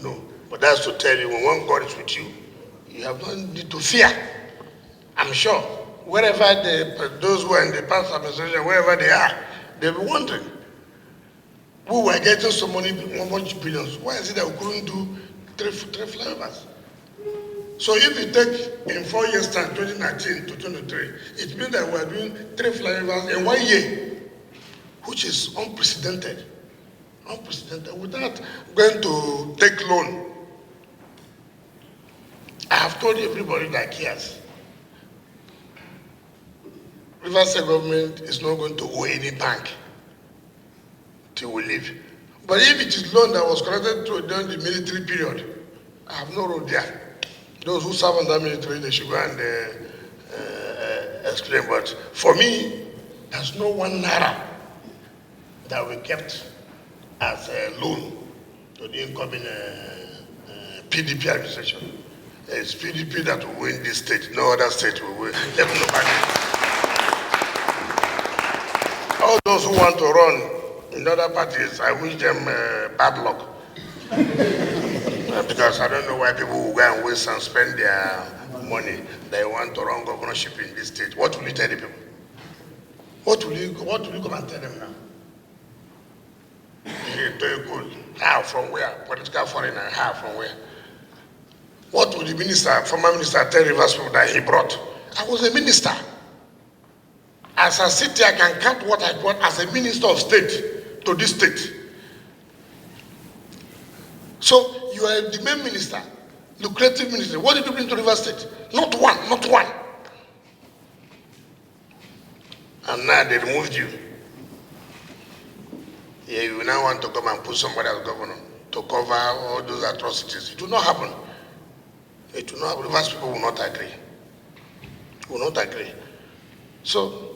No. But that's to tell you, when God is with you, you have no need to fear. I'm sure wherever those who are in the past administration, wherever they are, they'll be wondering, we were getting so many, 1 billions. Why is it that we couldn't do three flyovers? So if you take in 4 years' time, 2019 to 2023, it means that we are doing 3 flyovers in 1 year, which is unprecedented. Unprecedented, without going to take loan. I have told everybody that cares. Rivers State government is not going to owe any bank till we leave. But if it is loan that was collected during the military period, I have no road there. Those who serve under military, they should go and explain. But for me, there's no 1 naira that we kept as a loan to the incoming PDP administration. It's PDP that will win this state. No other state will win. Let nobody. All those who want to run in other parties, I wish them bad luck. Because I don't know why people will go and waste and spend their money. They want to run governorship in this state. What will you tell the people? What will you come and tell them now? How? From where? Political foreigner, how? From where? What would the minister, former minister, tell Rivers people that he brought? I was a minister. As I sit here, I can count what I brought as a minister of state to this state. So you are the main minister, lucrative minister. What did you bring to Rivers State? Not one, not one. And now they removed you. Yeah, you now want to come and put somebody as governor to cover all those atrocities. It will not happen. It will not happen. Rivers people will not agree. Will not agree. So